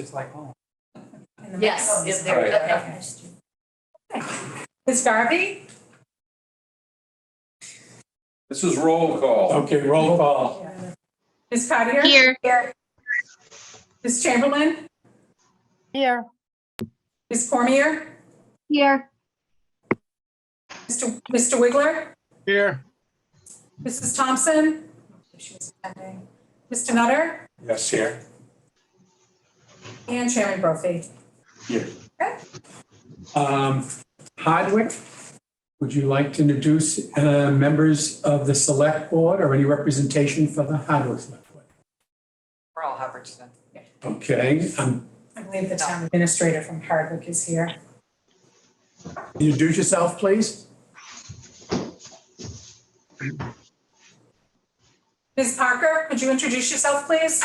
just like home. Yes, if they're Right. Ms. Garvey? This is roll call. Okay, roll call. Ms. Cottier? Here. Ms. Chamberlain? Here. Ms. Cormier? Here. Mr. Wiggler? Here. Mrs. Thompson? She was attending. Mr. Nutter? Yes, here. And Chairman Brophy. Here. Okay. Hardwick, would you like to introduce members of the select board or any representation for the Hardwick Select Board? Earl Hubbardston. Okay, I believe the town administrator from Hardwick is here. introduce yourself, please. Ms. Parker, could you introduce yourself, please?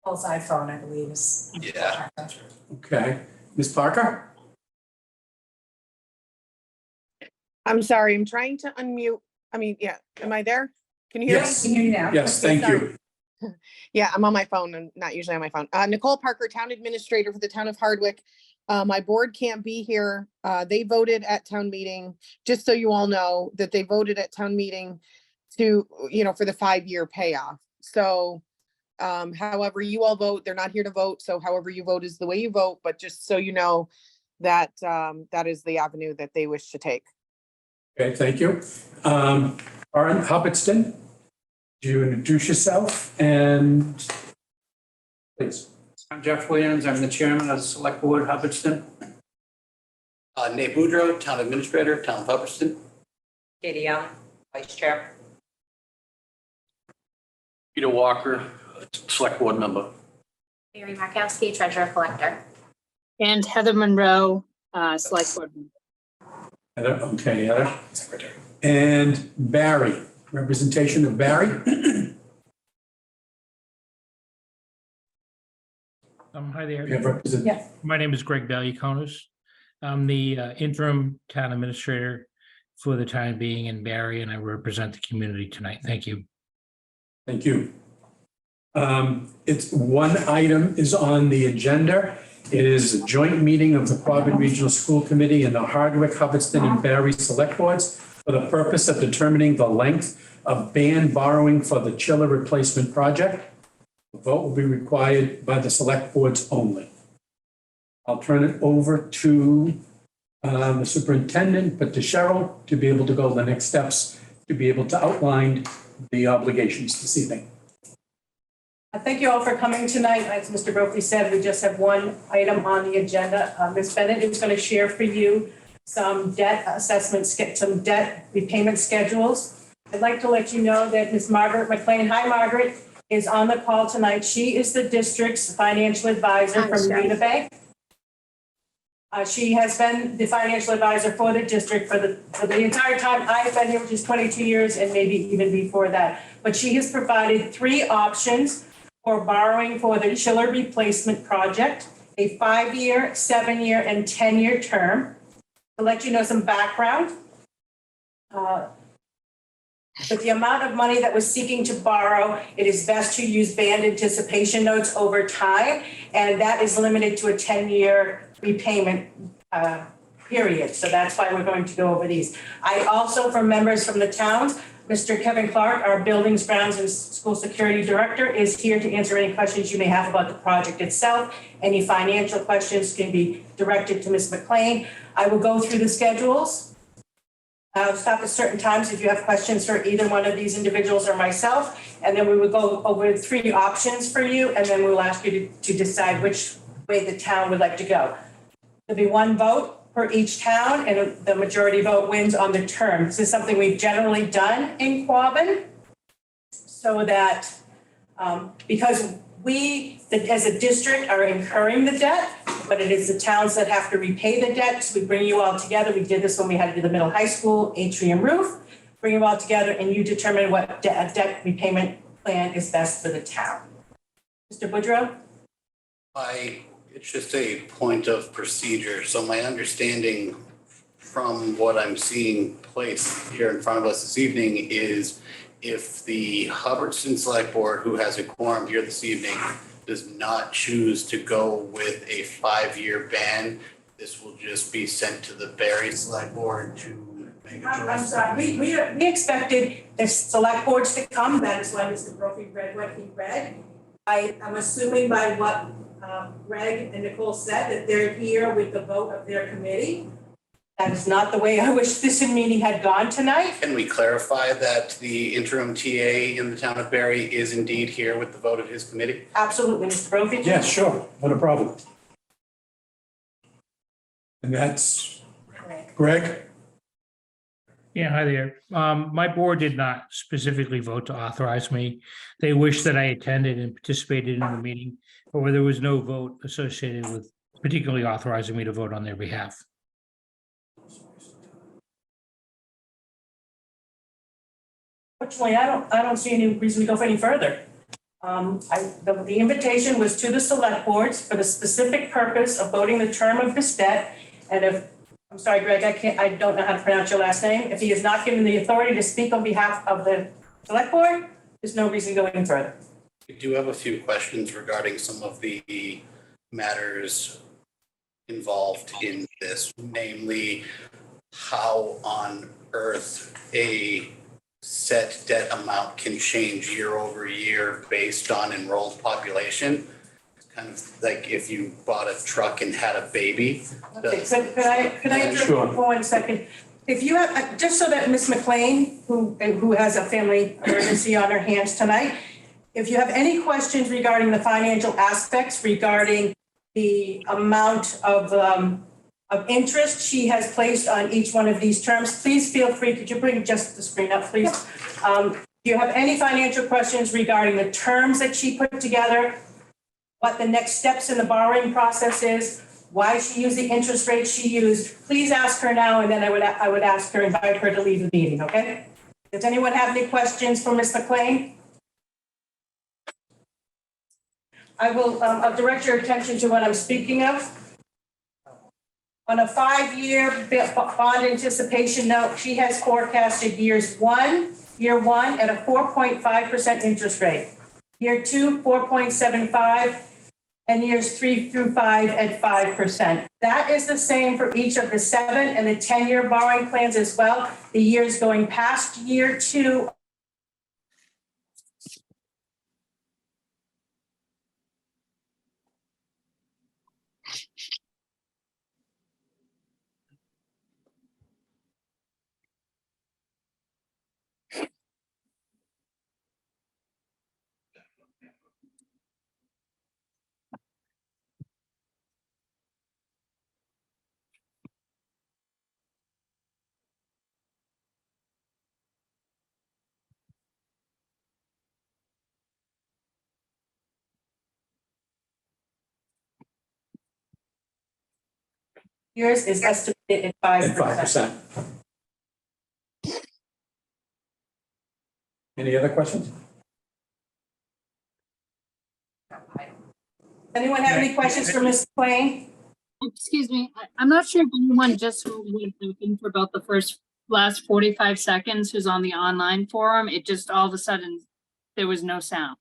Paul's iPhone, I believe, is. Yeah. Okay, Ms. Parker? I'm sorry, I'm trying to unmute. Yeah, am I there? Can you hear me? Yes. I can hear you now. Yes, thank you. Yeah, I'm on my phone. I'm not usually on my phone. Nicole Parker, Town Administrator for the Town of Hardwick. My board can't be here. They voted at town meeting, just so you all know that they voted at town meeting to, for the 5-year payoff. So however you all vote, they're not here to vote. So however you vote is the way you vote, but just so you know that that is the avenue that they wish to take. Okay, thank you. Aaron Hubbardston, do you introduce yourself and please? I'm Jeff Williams. I'm the chairman of the Select Board, Hubbardston. Nate Boudreau, Town Administrator, Town of Hubbardston. Katie Young, Vice Chair. Peter Walker, Select Board Member. Mary Markowski, Treasurer Collector. And Heather Monroe, Select Board member. Heather, okay, Heather. Secretary. And Barry, representation of Barry. Hi there. We have Yes. My name is Greg Valiakonis. I'm the interim town administrator for the time being in Barry, and I represent the community tonight. Thank you. Thank you. It's one item is on the agenda. It is a joint meeting of the Quabbin Regional School Committee and the Hardwick, Hubbardston, and Barry Select Boards for the purpose of determining the length of band borrowing for the chiller replacement project. The vote will be required by the select boards only. I'll turn it over to the superintendent, but to Cheryl, to be able to go the next steps, to be able to outline the obligations this evening. Thank you all for coming tonight. As Mr. Brophy said, we just have one item on the agenda. Ms. Bennett is going to share for you some debt assessments, get some debt repayment schedules. I'd like to let you know that Ms. Margaret McLean, hi Margaret, is on the call tonight. She is the district's financial advisor from Unibank. She has been the financial advisor for the district for the entire time I've been here, which is 22 years, and maybe even before that. But she has provided 3 options for borrowing for the chiller replacement project, a 5-year, 7-year, and 10-year term. To let you know some background, with the amount of money that was seeking to borrow, it is best to use band anticipation notes over time, and that is limited to a 10-year repayment period. So that's why we're going to go over these. I also, for members from the towns, Mr. Kevin Clark, our Buildings, Grounds, and School Security Director, is here to answer any questions you may have about the project itself. Any financial questions can be directed to Ms. McLean. I will go through the schedules. I'll stop at certain times if you have questions for either one of these individuals or myself, and then we will go over 3 options for you, and then we'll ask you to decide which way the town would like to go. There'll be 1 vote for each town, and the majority vote wins on the term. This is something we've generally done in Quabbin, so that because we, as a district, are incurring the debt, but it is the towns that have to repay the debt. So we bring you all together. We did this when we had to do the middle high school atrium roof. Bring you all together, and you determine what debt repayment plan is best for the town. Mr. Boudreau? It's just a point of procedure. So my understanding from what I'm seeing placed here in front of us this evening is if the Hubbardston Select Board, who has a quorum here this evening, does not choose to go with a 5-year ban, this will just be sent to the Barry Select Board to make a choice. I'm sorry, we expected the select boards to come, that is why Mr. Brophy read what he read. I'm assuming by what Greg and Nicole said, that they're here with the vote of their committee. That is not the way I wish this meeting had gone tonight. Can we clarify that the interim TA in the town of Barry is indeed here with the vote of his committee? Absolutely, Mr. Brophy. Yeah, sure, not a problem. And that's Greg? Yeah, hi there. My board did not specifically vote to authorize me. They wished that I attended and participated in the meeting, but where there was no vote associated with particularly authorizing me to vote on their behalf. Fortunately, I don't see any reason to go any further. The invitation was to the select boards for the specific purpose of voting the term of this debt. And if, I'm sorry, Greg, I don't know how to pronounce your last name. If he is not given the authority to speak on behalf of the select board, there's no reason to go any further. We do have a few questions regarding some of the matters involved in this, namely how on earth a set debt amount can change year over year based on enrolled population. It's kind of like if you bought a truck and had a baby. Okay, so could I interrupt Sure. for 1 second? If you have, just so that Ms. McLean, who has a family emergency on her hands tonight, if you have any questions regarding the financial aspects, regarding the amount of interest she has placed on each one of these terms, please feel free. Could you bring just the screen up, please? Do you have any financial questions regarding the terms that she put together, what the next steps in the borrowing process is, why she used the interest rate she used? Please ask her now, and then I would ask her, invite her to leave the meeting, okay? Does anyone have any questions for Ms. McLean? I'll direct your attention to what I'm speaking of. On a 5-year bond anticipation note, she has forecasted year one at a 4.5% interest rate. Year 2, 4.75, and years 3 through 5 at 5%. That is the same for each of the 7 and the 10-year borrowing plans as well. The years going past year 2 years is estimated at 5%. At 5%. Any other questions? Anyone have any questions for Ms. McLean? Excuse me, I'm not sure if anyone just went looking for about the last 45 seconds who's on the online forum. It just all of a sudden, there was no sound.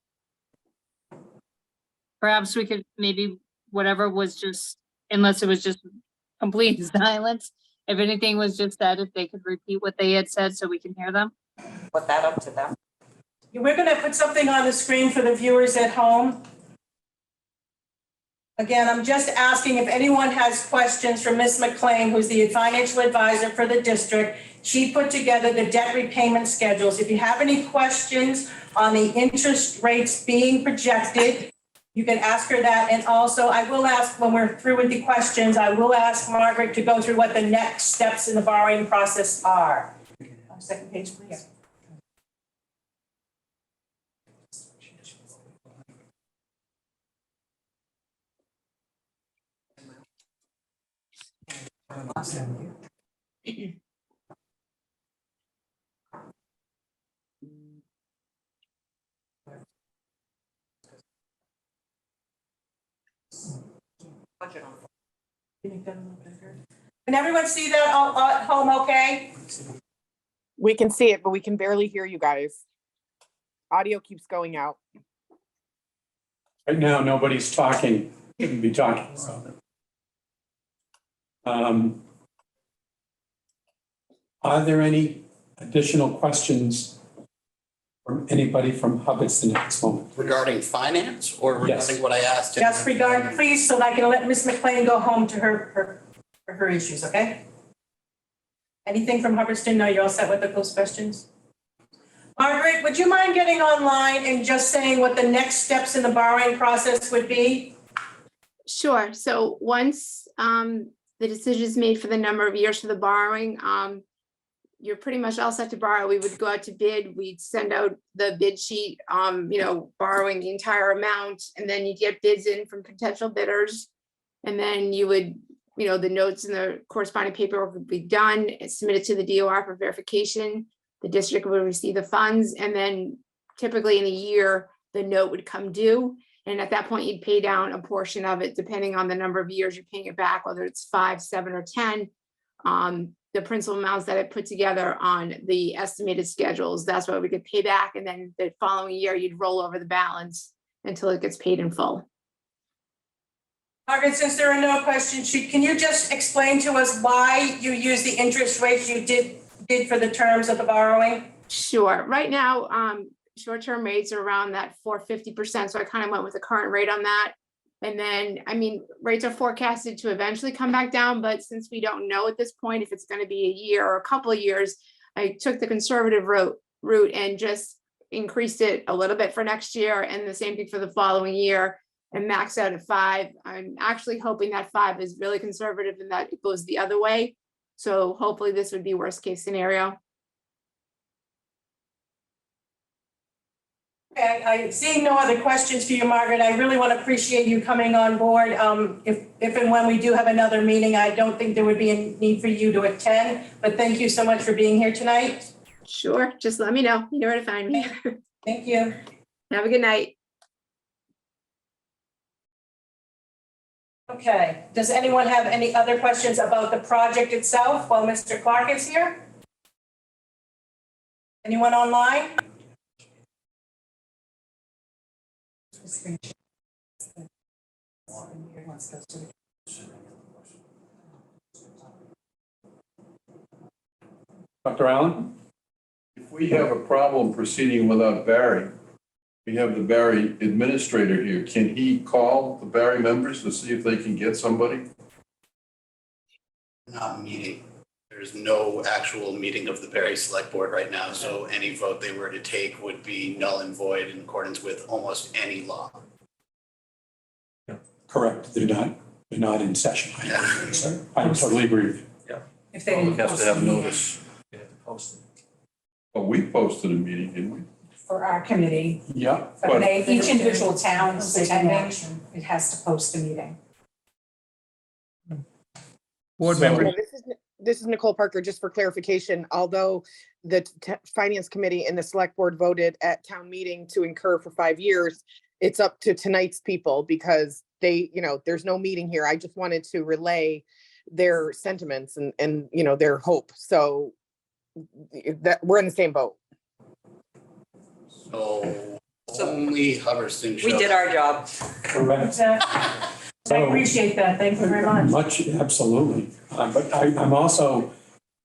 Perhaps we could maybe whatever was just, unless it was just complete silence. If anything was just said, if they could repeat what they had said so we can hear them. Put that up to them. We're going to put something on the screen for the viewers at home. Again, I'm just asking if anyone has questions for Ms. McLean, who's the financial advisor for the district. She put together the debt repayment schedules. If you have any questions on the interest rates being projected, you can ask her that. And also, I will ask, when we're through with the questions, I will ask Margaret to go through what the next steps in the borrowing process are. Second page, please. Can everyone see that at home okay? We can see it, but we can barely hear you guys. Audio keeps going out. Right now, nobody's talking, shouldn't be talking. Are there any additional questions from anybody from Hubbardston at this moment? Regarding finance or Yes. regarding what I asked? in- Just regard, please, so I can let Ms. McLean go home to her issues, okay? Anything from Hubbardston? No, you're all set with those questions? Margaret, would you mind getting online and just saying what the next steps in the borrowing process would be? Sure. So once the decision is made for the number of years for the borrowing, you're pretty much all set to borrow. We would go out to bid, we'd send out the bid sheet, borrowing the entire amount, and then you get bids in from potential bidders. And then you would, the notes and the corresponding paperwork would be done, submitted to the DOR for verification. The district would receive the funds, and then typically in a year, the note would come due. And at that point, you'd pay down a portion of it, depending on the number of years you're paying it back, whether it's 5, 7, or 10. The principal amounts that I put together on the estimated schedules, that's what we could pay back. And then the following year, you'd roll over the balance until it gets paid in full. Margaret, since there are no questions, can you just explain to us why you use the interest rates you did for the terms of the borrowing? Sure. Right now, short-term rates are around that 4.50%. So I kind of went with the current rate on that. And then, rates are forecasted to eventually come back down, but since we don't know at this point if it's going to be a year or a couple of years, I took the conservative route and just increased it a little bit for next year, and the same thing for the following year, and maxed out at 5. I'm actually hoping that 5 is really conservative and that it goes the other way. So hopefully this would be worst case scenario. Okay, I see no other questions for you, Margaret. I really want to appreciate you coming on board. If and when we do have another meeting, I don't think there would be a need for you to attend, but thank you so much for being here tonight. Sure. Just let me know. You know where to find me. Thank you. Have a good night. Okay, does anyone have any other questions about the project itself while Mr. Clark is here? Anyone online? Dr. Allen? If we have a problem proceeding without Barry, we have the Barry administrator here. Can he call the Barry members to see if they can get somebody? Not meeting. There's no actual meeting of the Barry Select Board right now, so any vote they were to take would be null and void in accordance with almost any law. Correct. They're not in session. I totally agree with you. If they didn't Has post to have the meeting. notice. Well, we posted a meeting, didn't we? For our committee, Yeah, but but each individual town is attending, it has to post a meeting. Board So- members, Yeah, this is Nicole Parker, just for clarification, although the Finance Committee and the Select Board voted at town meeting to incur for 5 years, it's up to tonight's people because they, there's no meeting here. I just wanted to relay their sentiments and their hope. So that we're in the same boat. So only Hubbardston We showed did our job. correct. I appreciate that. Thank you very much. Absolutely. But I'm also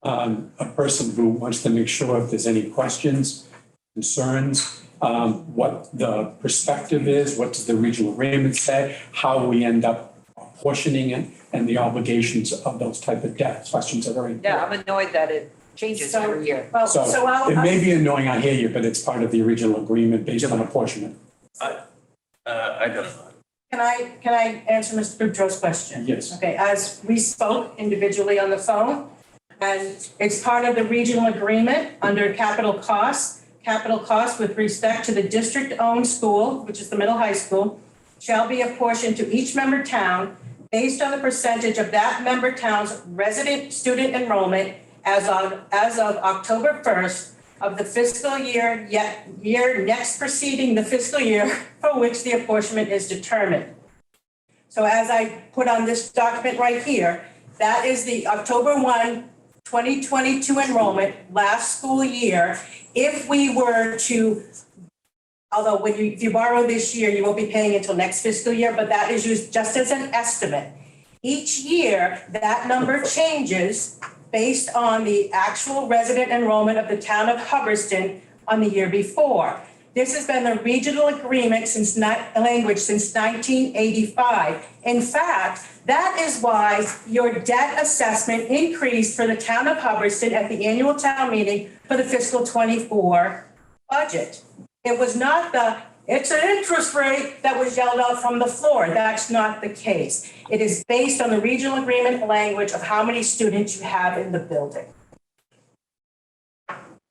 a person who wants to make sure if there's any questions, concerns, what the perspective is, what does the regional agreement say, how we end up apportioning it, and the obligations of those type of debts. Questions are very important. Yeah, I'm annoyed that it changes So- every year. Well, So so I'll. it may be annoying, I hear you, but it's part of the original agreement based on apportionment. I don't. Can I answer Mr. Boudreaux's question? Yes. Okay, as we spoke individually on the phone, and it's part of the regional agreement under capital costs with respect to the district-owned school, which is the middle high school, shall be apportioned to each member town based on the percentage of that member town's resident student enrollment as of October 1st of the fiscal year next preceding the fiscal year for which the apportionment is determined. So as I put on this document right here, That is the October 1, 2022 enrollment, last school year. If we were to, although if you borrow this year, you won't be paying until next fiscal year, but that is used just as an estimate. Each year, that number changes based on the actual resident enrollment of the town of Hubbardston on the year before. This has been the regional agreement language since 1985. In fact, that is why your debt assessment increased for the town of Hubbardston at the annual town meeting for the fiscal 24 budget. It was not it's an interest rate that was yelled out from the floor. That's not the case. It is based on the regional agreement language of how many students you have in the building.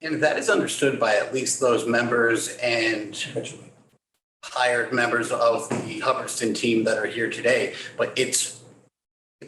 And that is understood by at least those members and hired members of the Hubbardston team that are here today. But it's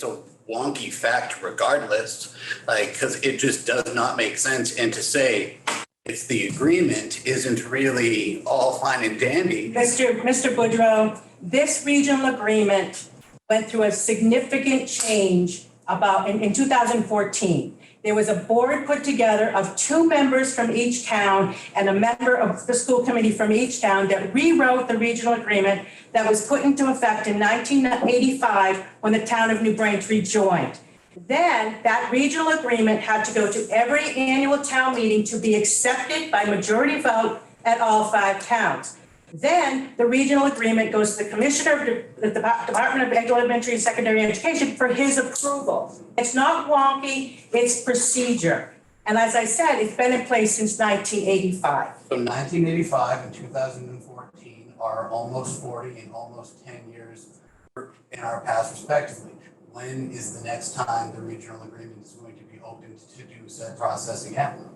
a wonky fact regardless, because it just does not make sense. And to say it's the agreement isn't really all fine and dandy. Mr. Boudreau, this regional agreement went through a significant change in 2014. There was a board put together of 2 members from each town and a member of the school committee from each town that rewrote the regional agreement that was put into effect in 1985 when the town of New Braintree joined. Then that regional agreement had to go to every annual town meeting to be accepted by majority vote at all 5 towns. Then the regional agreement goes to the commissioner of the Department of Elementary and Secondary Education for his approval. It's not wonky, it's procedure. And as I said, it's been in place since 1985. So 1985 and 2014 are almost 40 and almost 10 years in our past respectively. When is the next time the regional agreement is going to be opened to do said process again?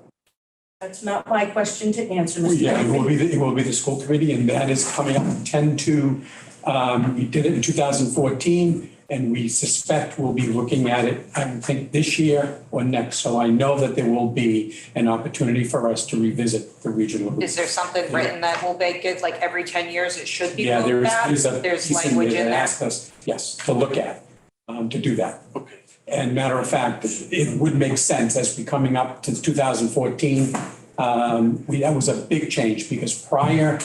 That's not my question to answer, Mr. Yeah, Murphy. it will be the school committee, and that is coming up 10/2. We did it in 2014, and we suspect we'll be looking at it, I think, this year or next. So I know that there will be an opportunity for us to revisit the regional agreement. Is there something written that will make it like every 10 years it should be Yeah, looked at? there's piece language that in there. asked us, yes, to look at, to do that. Okay. And matter of fact, it would make sense as we coming up to 2014. That was a big change because prior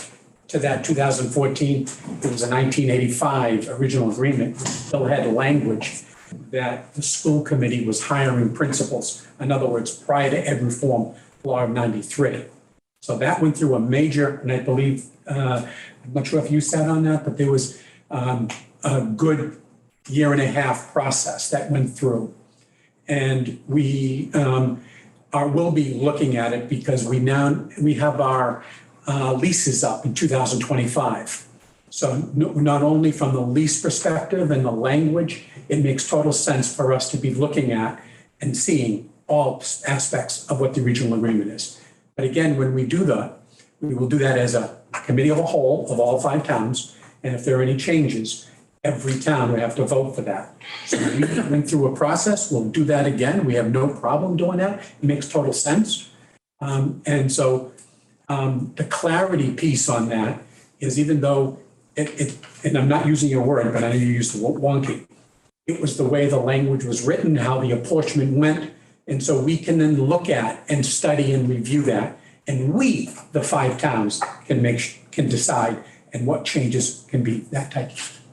to that 2014, it was a 1985 original agreement. We still had language that the school committee was hiring principals. In other words, prior to Ed Reform Law of 93. So that went through a major, and I believe, I'm not sure if you sat on that, but there was a good 1.5-year process that went through. And we will be looking at it because we have our leases up in 2025. So not only from the lease perspective and the language, it makes total sense for us to be looking at and seeing all aspects of what the regional agreement is. But again, when we do that, we will do that as a committee of a whole of all 5 towns. And if there are any changes, every town would have to vote for that. So we went through a process. We'll do that again. We have no problem doing that. It makes total sense. And so the clarity piece on that is, even though and I'm not using your word, but I know you used the wonky. It was the way the language was written, how the apportionment went. And so we can then look at and study and review that. And we, the 5 towns, can decide and what changes can be that type.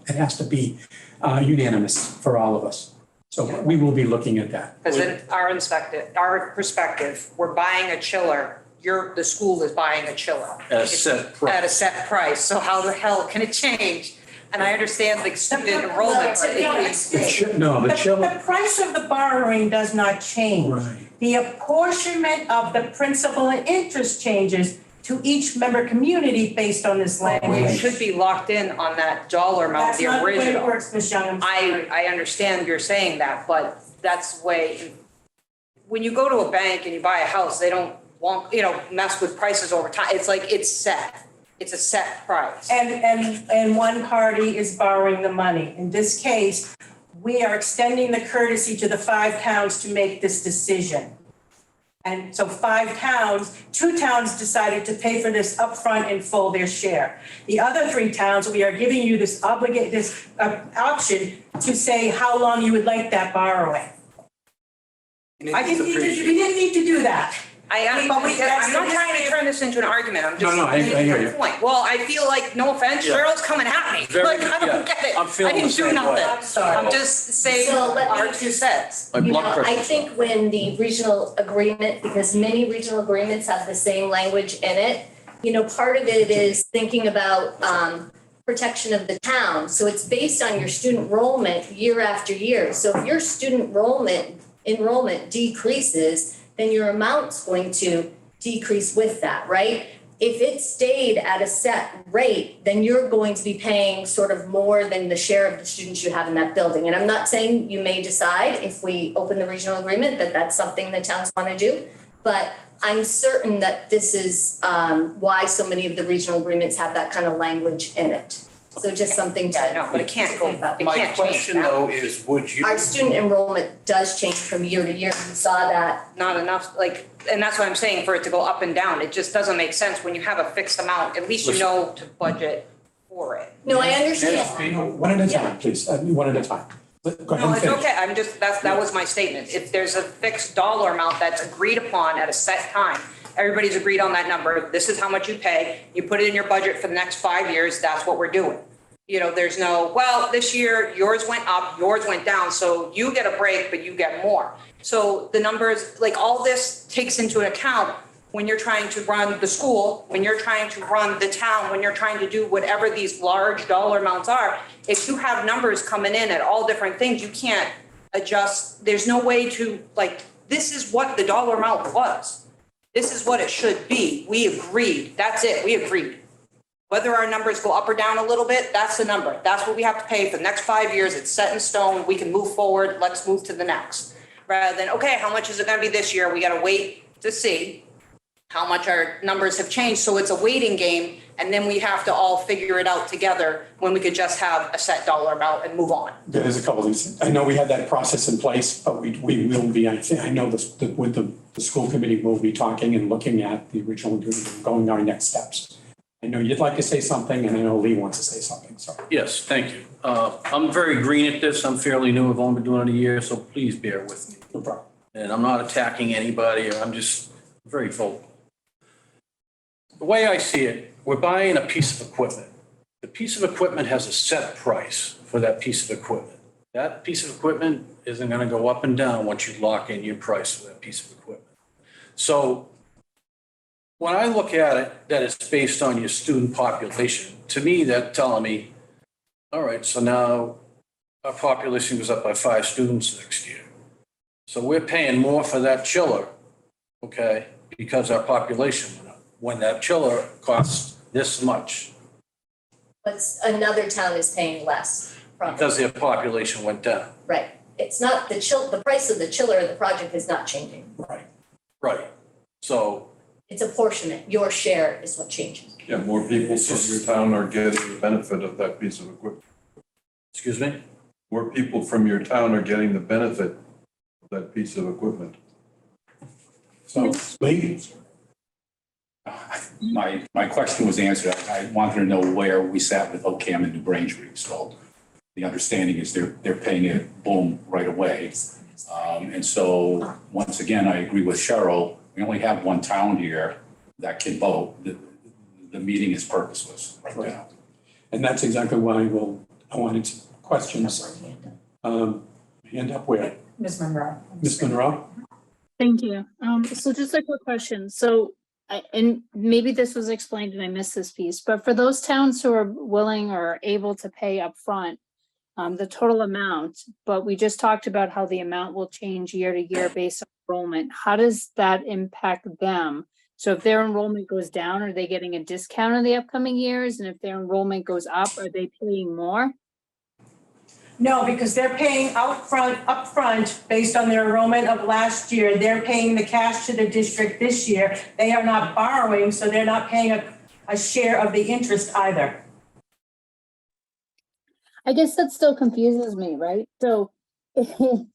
It has to be unanimous for all of us. So we will be looking at that. Because in our perspective, we're buying a chiller. The school is buying a chiller. At a set price. At a set price. So how the hell can it change? And I understand the student enrollment. The price of the borrowing does not change. Right. The apportionment of the principal and interest changes to each member community based on this We language. should be locked in on that dollar amount, That's the not the way it original. works, Ms. Young. I'm sorry. I understand you're saying that, but that's the way, when you go to a bank and you buy a house, they don't want, mess with prices over time. It's like, it's set. It's a set price. And one party is borrowing the money. In this case, we are extending the courtesy to the 5 towns to make this decision. And so 5 towns, 2 towns decided to pay for this upfront in full, their share. The other 3 towns, we are giving you this option to say how long you would like that borrowing. I didn't need to, we didn't need to do that. I'm not trying to turn this into an argument, I'm just. No, I hear you. Point. Well, I feel like, no offense, Yeah. Cheryl's coming at me, Very- like, I yeah. don't get it. I'm feeling I didn't the do same nothing. way. I'm sorry. I'm just saying So let me our 2 cents. My You blood know, I pressure's think when the regional agreement, because many regional agreements have the same language in it, you know, part of it is thinking about protection of the town. So it's based on your student enrollment year after year. So if your student enrollment decreases, then your amount's going to decrease with that, right? If it stayed at a set rate, then you're going to be paying sort of more than the share of the students you have in that building. And I'm not saying you may decide, if we open the regional agreement, that that's something the towns want to do. But I'm certain that this is why so many of the regional agreements have that kind of language in it. So just something to. Yeah, no, but it can't go, think about. it My can't change question now. though is, would you? Our student enrollment does change from year to year. We saw that. Not enough, like, and that's what I'm saying, for it to go up and down, it just doesn't make sense when you have a fixed amount, at least you know to budget for it. No, I understand. One at a time, please, one at a time. Go ahead No, and it's finish. okay, I'm just, that was my statement, if there's a fixed dollar amount that's agreed upon at a set time, everybody's agreed on that number, this is how much you pay, you put it in your budget for the next 5 years, that's what we're doing. You know, there's no, well, this year yours went up, yours went down, so you get a break, but you get more. So the numbers, like, all this takes into account when you're trying to run the school, when you're trying to run the town, when you're trying to do whatever these large dollar amounts are. If you have numbers coming in at all different things, you can't adjust. There's no way to, like, this is what the dollar amount was. This is what it should be. We agreed. That's it. We agreed. Whether our numbers go up or down a little bit, that's the number. That's what we have to pay for the next 5 years. It's set in stone. We can move forward. Let's move to the next. Rather than, okay, how much is it going to be this year? We got to wait to see how much our numbers have changed. So it's a waiting game. And then we have to all figure it out together when we could just have a set dollar amount and move on. There's a couple of things. I know we had that process in place, but we will be, I know with the school committee, we'll be talking and looking at the original agreement and going our next steps. I know you'd like to say something, and I know Lee wants to say something, so. Yes, thank you. I'm very green at this. I'm fairly new. I've only been doing it a year, so please bear with me. No problem. And I'm not attacking anybody. I'm just very vocal. The way I see it, we're buying a piece of equipment. The piece of equipment has a set price for that piece of equipment. That piece of equipment isn't going to go up and down once you lock in your price for that piece of equipment. So when I look at it, that it's based on your student population, to me, that's telling me, all right, so now our population goes up by 5 students next year. So we're paying more for that chiller, okay, because our population went up. When that chiller costs this much, But another town is paying less. Probably. because their population went down. Right. It's not the price of the chiller of the project is not changing. Right. Right. So, It's apportionment. Your share is what changes. Yeah, more people from your town are getting the benefit of that piece of equipment. excuse me? More people from your town are getting the benefit of that piece of equipment. So, Lee? My question was answered. I wanted to know where we sat with OCAM and New Braintree. So the understanding is they're paying it, boom, right away. And so, once again, I agree with Cheryl. We only have one town here that can vote. The meeting is purposeless right now. And that's exactly why I wanted some questions. Hand up where? Ms. Monroe. Ms. Monroe? Thank you. So just a quick question. So, and maybe this was explained and I missed this piece, but for those towns who are willing or able to pay upfront, the total amount, but we just talked about how the amount will change year to year based on enrollment. How does that impact them? So if their enrollment goes down, are they getting a discount in the upcoming years? And if their enrollment goes up, are they paying more? No, because they're paying upfront based on their enrollment of last year. They're paying the cash to the district this year. They are not borrowing, so they're not paying a share of the interest either. I guess that still confuses me, right? So if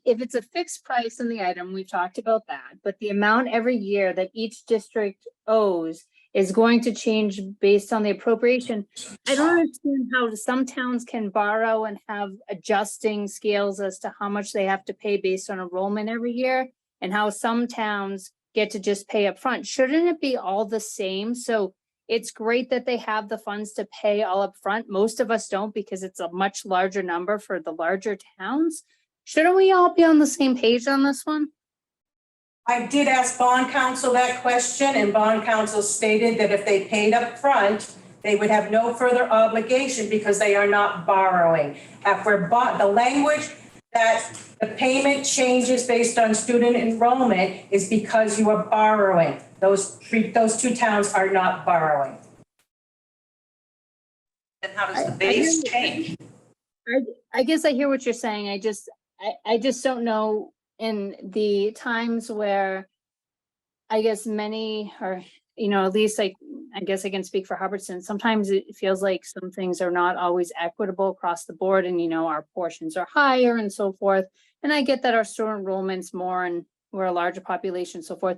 it's a fixed price in the item, we've talked about that, but the amount every year that each district owes is going to change based on the appropriation. I don't understand how some towns can borrow and have adjusting scales as to how much they have to pay based on enrollment every year, and how some towns get to just pay up front. Shouldn't it be all the same? So it's great that they have the funds to pay all up front. Most of us don't because it's a much larger number for the larger towns. Shouldn't we all be on the same page on this one? I did ask bond counsel that question, and bond counsel stated that if they paid up front, they would have no further obligation because they are not borrowing. After the language that the payment changes based on student enrollment is because you are borrowing. Those two towns are not borrowing. Then how does the base change? I guess I hear what you're saying. I just don't know in the times where I guess many are, at least I guess I can speak for Hubbardston. Sometimes it feels like some things are not always equitable across the board and, our portions are higher and so forth. And I get that our student enrollment's more and we're a larger population, so forth.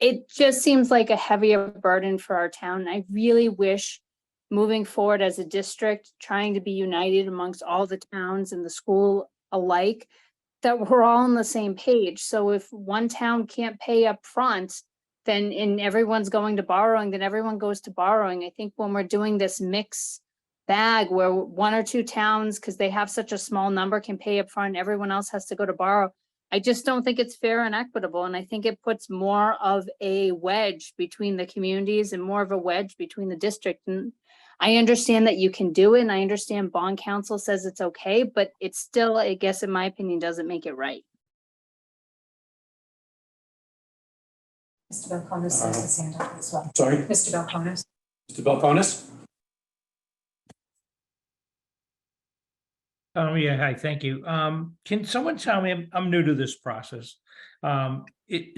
It just seems like a heavier burden for our town. I really wish moving forward as a district, trying to be united amongst all the towns and the school alike, that we're all on the same page. So if one town can't pay up front, then everyone's going to borrowing, then everyone goes to borrowing. I think when we're doing this mix bag where one or two towns, because they have such a small number, can pay up front, everyone else has to go to borrow. I just don't think it's fair and equitable. And I think it puts more of a wedge between the communities and more of a wedge between the district. And I understand that you can do it. And I understand bond counsel says it's okay, but it's still, I guess, in my opinion, doesn't make it right. Mr. Belkonis has his hand up as well. Sorry, Mr. Belkonis. Mr. Belkonis? Yeah, hi, thank you. Can someone tell me, I'm new to this process. Is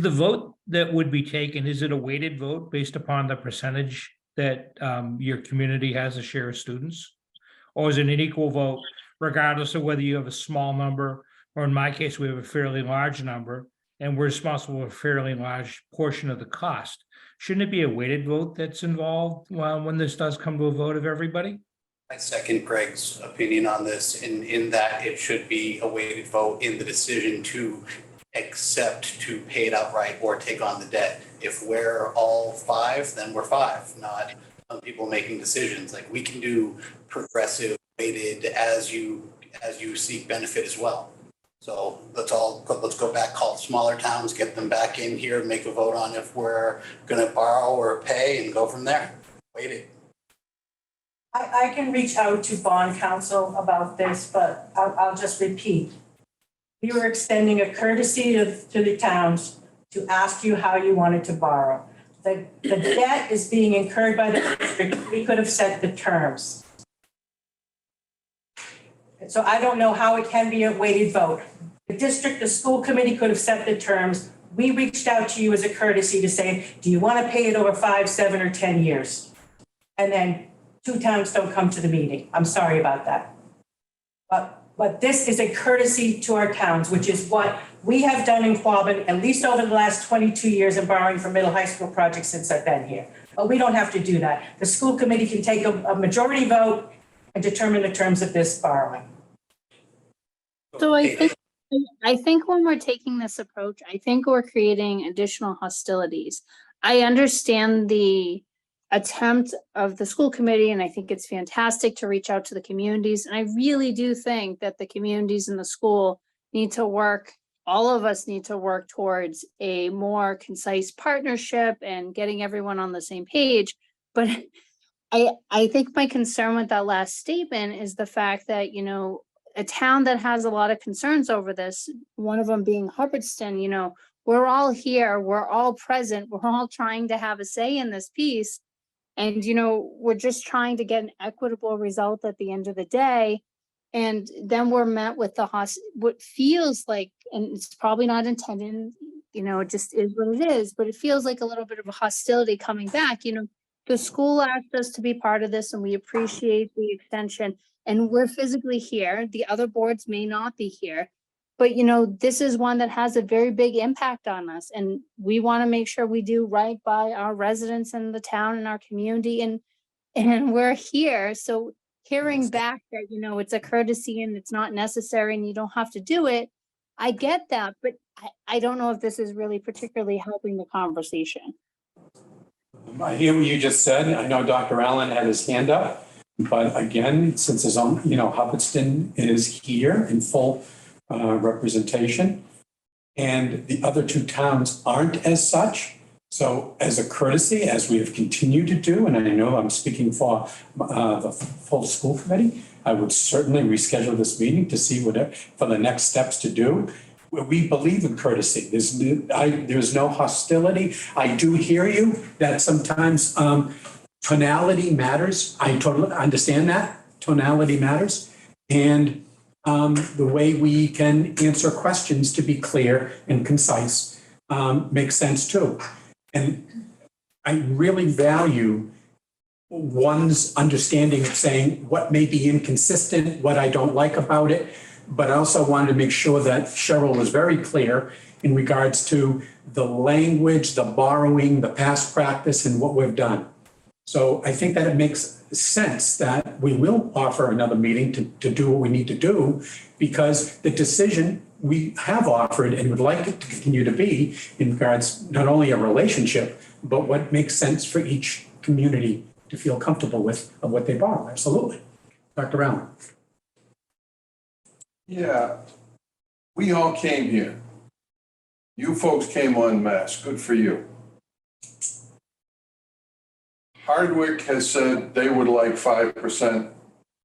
the vote that would be taken, is it a weighted vote based upon the percentage that your community has a share of students? Or is it an equal vote regardless of whether you have a small number, or in my case, we have a fairly large number and we're responsible for a fairly large portion of the cost? Shouldn't it be a weighted vote that's involved when this does come to a vote of everybody? I second Greg's opinion on this in that it should be a weighted vote in the decision to accept to pay it outright or take on the debt. If we're all five, then we're five, not some people making decisions. Like we can do progressive weighted as you seek benefit as well. So let's go back, call smaller towns, get them back in here, make a vote on if we're going to borrow or pay and go from there. Weighted. I can reach out to bond counsel about this, but I'll just repeat. We were extending a courtesy to the towns to ask you how you wanted to borrow. The debt is being incurred by the district. We could have set the terms. So I don't know how it can be a weighted vote. The school committee could have set the terms. We reached out to you as a courtesy to say, do you want to pay it over 5, 7, or 10 years? And then 2 towns don't come to the meeting. I'm sorry about that. But this is a courtesy to our towns, which is what we have done in Quabbin, at least over the last 22 years in borrowing for middle high school projects since I've been here. But we don't have to do that. The school committee can take a majority vote and determine the terms of this borrowing. So I think when we're taking this approach, I think we're creating additional hostilities. I understand the attempt of the school committee, and I think it's fantastic to reach out to the communities. And I really do think that the communities in the school need to work, all of us need to work towards a more concise partnership and getting everyone on the same page. But I think my concern with that last statement is the fact that, a town that has a lot of concerns over this, one of them being Hubbardston, we're all here, we're all present, we're all trying to have a say in this piece. And, we're just trying to get an equitable result at the end of the day. And then we're met with what feels like, and it's probably not intended, it just is what it is, but it feels like a little bit of a hostility coming back. The school asked us to be part of this and we appreciate the extension. And we're physically here. The other boards may not be here. But this is one that has a very big impact on us. And we want to make sure we do right by our residents in the town and our community. And we're here. So hearing back that, it's a courtesy and it's not necessary and you don't have to do it. I get that, but I don't know if this is really particularly helping the conversation. I hear what you just said. I know Dr. Allen had his hand up, but again, since his own, Hubbardston is here in full representation, and the other two towns aren't as such. So as a courtesy, as we have continued to do, and I know I'm speaking for the full school committee, I would certainly reschedule this meeting to see what for the next steps to do. We believe in courtesy. There's no hostility. I do hear you that sometimes tonality matters. I totally understand that. Tonality matters. And the way we can answer questions to be clear and concise makes sense too. And I really value one's understanding of saying what may be inconsistent, what I don't like about it. But I also wanted to make sure that Cheryl was very clear in regards to the language, the borrowing, the past practice, and what we've done. So I think that it makes sense that we will offer another meeting to do what we need to do, because the decision we have offered and would like it to continue to be in regards not only a relationship, but what makes sense for each community to feel comfortable with of what they borrow. Absolutely. Dr. Allen. Yeah, we all came here. You folks came en masse. Good for you. Hardwick has said they would like 5%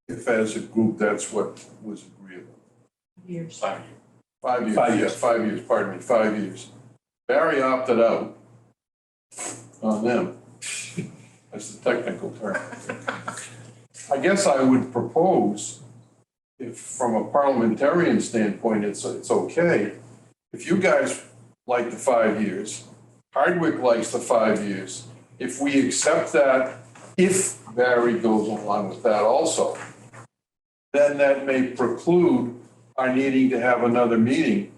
if as a group that's what was agreeable. Years. 5 years. 5 years, yeah, 5 years, pardon me, 5 years. Barry opted out on them. That's the technical term. I guess I would propose, if from a parliamentarian standpoint, it's okay. If you guys like the 5 years, Hardwick likes the 5 years. If we accept that, if Barry goes along with that also, then that may preclude our needing to have another meeting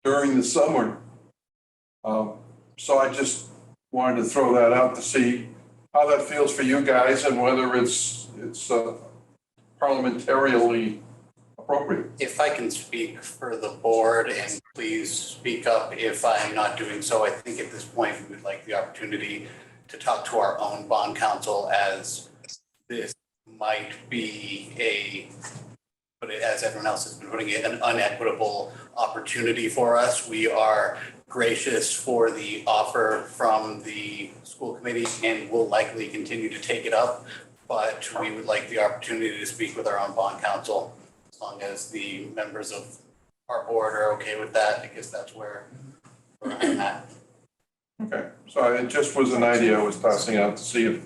during the summer. So I just wanted to throw that out to see how that feels for you guys and whether it's parliamentarially appropriate. If I can speak for the board, and please speak up if I'm not doing so, I think at this point we would like the opportunity to talk to our own bond counsel, as this might be but as everyone else has been putting it, an unequitable opportunity for us. We are gracious for the offer from the school committee and will likely continue to take it up, but we would like the opportunity to speak with our own bond counsel. As long as the members of our board are okay with that, I guess that's where I'm at. Okay, so it just was an idea I was tossing out to see if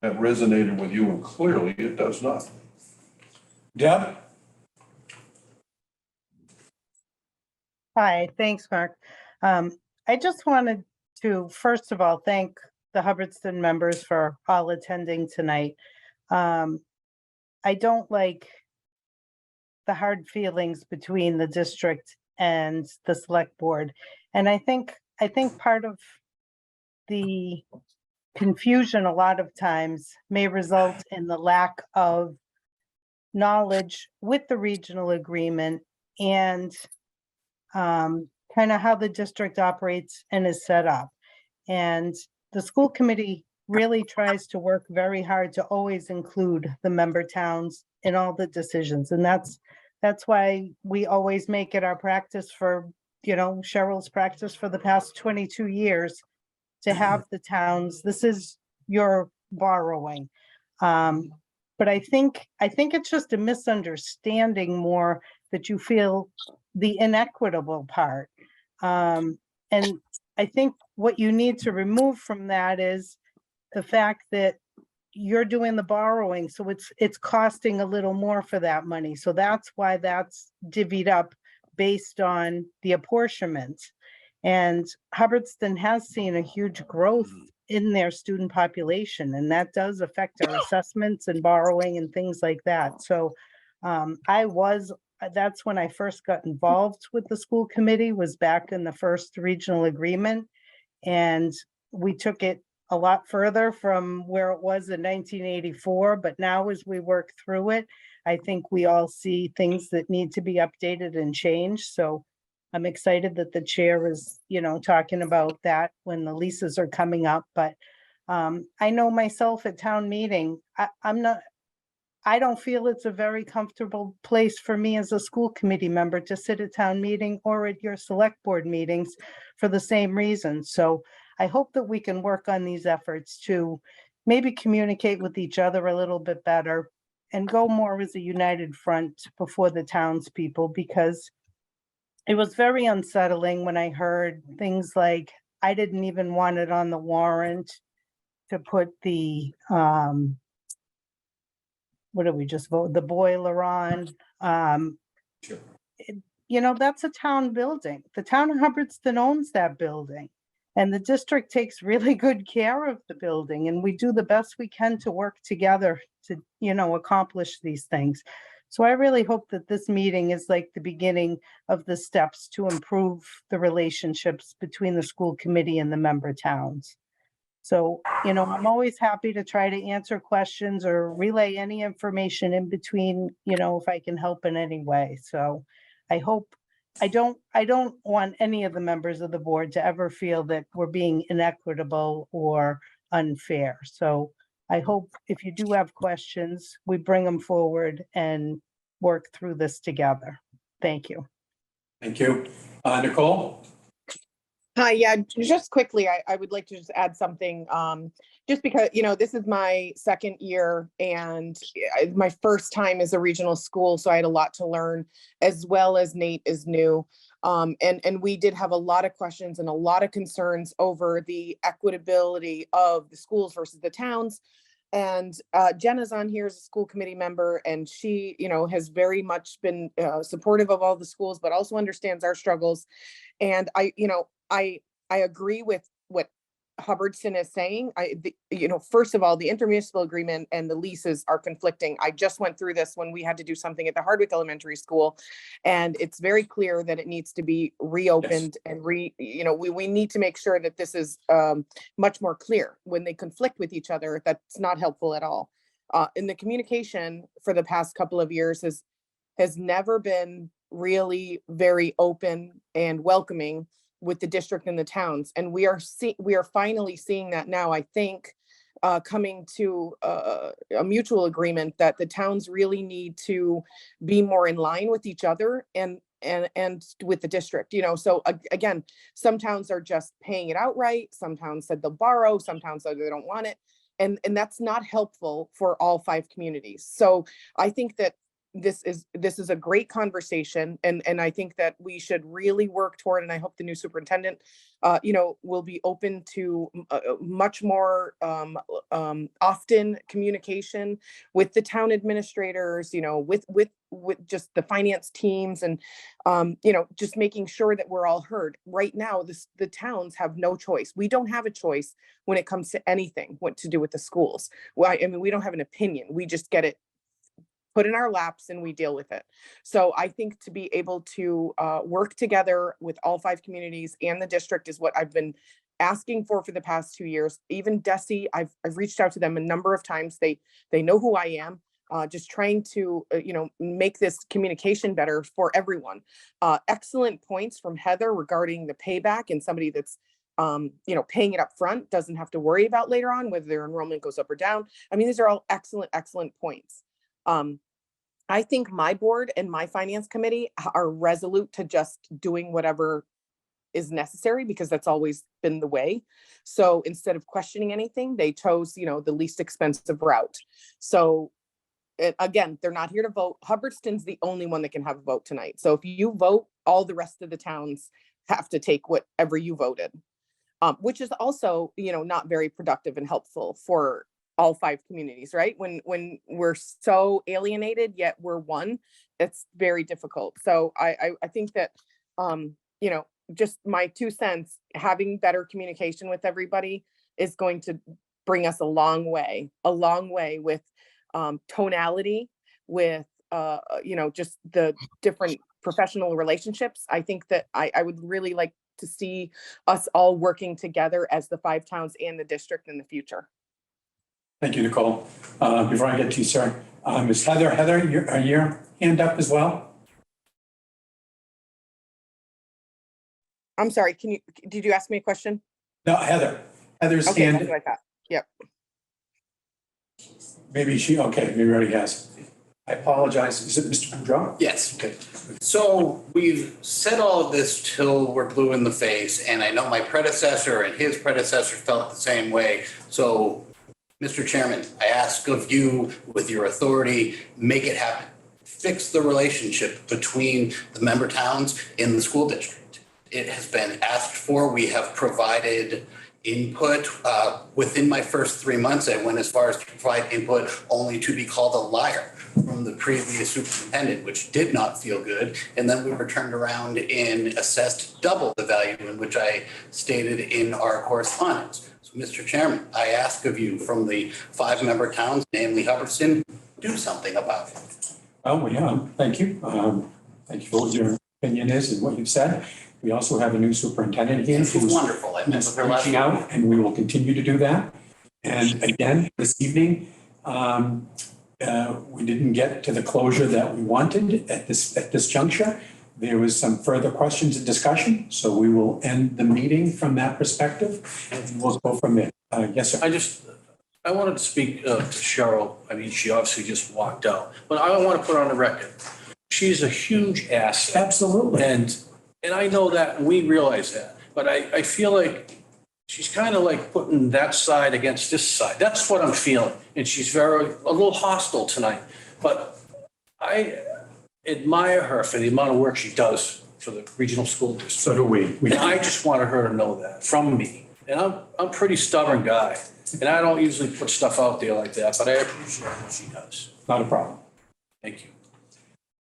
that resonated with you, and clearly it does not. Deb? Hi, thanks, Mark. I just wanted to, first of all, thank the Hubbardston members for all attending tonight. I don't like the hard feelings between the district and the select board. And I think part of the confusion a lot of times may result in the lack of knowledge with the regional agreement and kind of how the district operates and is set up. And the school committee really tries to work very hard to always include the member towns in all the decisions. And that's why we always make it our practice for, Cheryl's practice for the past 22 years to have the towns, this is your borrowing. But I think it's just a misunderstanding more that you feel the inequitable part. And I think what you need to remove from that is the fact that you're doing the borrowing, so it's costing a little more for that money. So that's why that's divvied up based on the apportionment. And Hubbardston has seen a huge growth in their student population, and that does affect our assessments and borrowing and things like that. So that's when I first got involved with the school committee, was back in the first regional agreement. And we took it a lot further from where it was in 1984, but now as we work through it, I think we all see things that need to be updated and changed. So I'm excited that the chair is, talking about that when the leases are coming up. But I know myself at town meeting, I don't feel it's a very comfortable place for me as a school committee member to sit at town meeting or at your select board meetings for the same reason. So I hope that we can work on these efforts to maybe communicate with each other a little bit better and go more as a united front before the townspeople, because it was very unsettling when I heard things like, I didn't even want it on the warrant to put the, what did we just vote? The boiler on. Sure. That's a town building. The town of Hubbardston owns that building. And the district takes really good care of the building, and we do the best we can to work together to, accomplish these things. So I really hope that this meeting is like the beginning of the steps to improve the relationships between the school committee and the member towns. So, I'm always happy to try to answer questions or relay any information in between, if I can help in any way. So I hope, I don't want any of the members of the board to ever feel that we're being inequitable or unfair. So I hope if you do have questions, we bring them forward and work through this together. Thank you. Thank you. Nicole? Hi, yeah, just quickly, I would like to just add something, just because, this is my second year and my first time as a regional school, so I had a lot to learn, as well as Nate is new. And we did have a lot of questions and a lot of concerns over the equitability of the schools versus the towns. And Jenna's on here as a school committee member, and she, has very much been supportive of all the schools, but also understands our struggles. And I agree with what Hubbardston is saying. First of all, the intermunicipal agreement and the leases are conflicting. I just went through this when we had to do something at the Hardwick Elementary School, and it's very clear that it needs to be reopened. Yes. And we need to make sure that this is much more clear. When they conflict with each other, that's not helpful at all. And the communication for the past couple of years has never been really very open and welcoming with the district and the towns. And we are finally seeing that now, I think, coming to a mutual agreement that the towns really need to be more in line with each other and with the district. So again, some towns are just paying it outright. Some towns said they'll borrow, some towns said they don't want it. And that's not helpful for all 5 communities. So I think that this is a great conversation, and I think that we should really work toward, and I hope the new superintendent will be open to much more often communication with the town administrators, with just the finance teams, and just making sure that we're all heard. Right now, the towns have no choice. We don't have a choice when it comes to anything what to do with the schools. Well, I mean, we don't have an opinion. We just get it put in our laps and we deal with it. So I think to be able to work together with all 5 communities and the district is what I've been asking for the past 2 years. Even DESE, I've reached out to them a number of times. They know who I am. Just trying to make this communication better for everyone. Excellent points from Heather regarding the payback, and somebody that's paying it up front doesn't have to worry about later on whether their enrollment goes up or down. I mean, these are all excellent points. I think my board and my finance committee are resolute to just doing whatever is necessary, because that's always been the way. So instead of questioning anything, they chose, the least expensive route. So again, they're not here to vote. Hubbardston's the only one that can have a vote tonight. So if you vote, all the rest of the towns have to take whatever you voted, which is also, not very productive and helpful for all 5 communities, right? When we're so alienated, yet we're one, it's very difficult. So I think that, just my 2 cents, having better communication with everybody is going to bring us a long way with tonality, with just the different professional relationships. I think that I would really like to see us all working together as the 5 towns and the district in the future. Thank you, Nicole. Before I get to you, sir, Ms. Heather, your hand up as well? I'm sorry, did you ask me a question? No, Heather's Okay, hand. that's what I thought. Yep. Okay, maybe already has. I apologize. Is it Mr. Boudreau? Yes. Okay. So we've said all of this till we're blue in the face, and I know my predecessor and his predecessor felt the same way. So, Mr. Chairman, I ask of you, with your authority, make it happen. Fix the relationship between the member towns and the school district. It has been asked for. We have provided input. Within my first 3 months, I went as far as to provide input only to be called a liar from the previous superintendent, which did not feel good. And then we were turned around and assessed double the value in which I stated in our correspondence. So, Mr. Chairman, I ask of you from the 5 member towns, namely Hubbardston, do something about it. Oh, thank you. Thank you for what your opinion is and what you've said. We also have a new superintendent here. She's wonderful. I met with her last reaching out, and we will continue to do that. And again, this evening, we didn't get to the closure that we wanted at this juncture. There was some further questions and discussion, so we will end the meeting from that perspective, and we'll go from there. Yes, sir. I wanted to speak to Cheryl. I mean, she obviously just walked out, but I want to put on the record. She's a huge asset. Absolutely. And I know that, and we realize that, but I feel like she's kind of like putting that side against this side. That's what I'm feeling. And she's a little hostile tonight, but I admire her for the amount of work she does for the regional school district. So do we. And I just wanted her to know that from me. And I'm a pretty stubborn guy, and I don't usually put stuff out there like that, but I appreciate what she does. Not a problem. Thank you.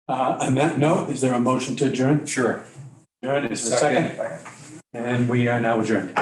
On that note, is there a motion to adjourn? Sure. Adjourn, is there a second? And we are now adjourned.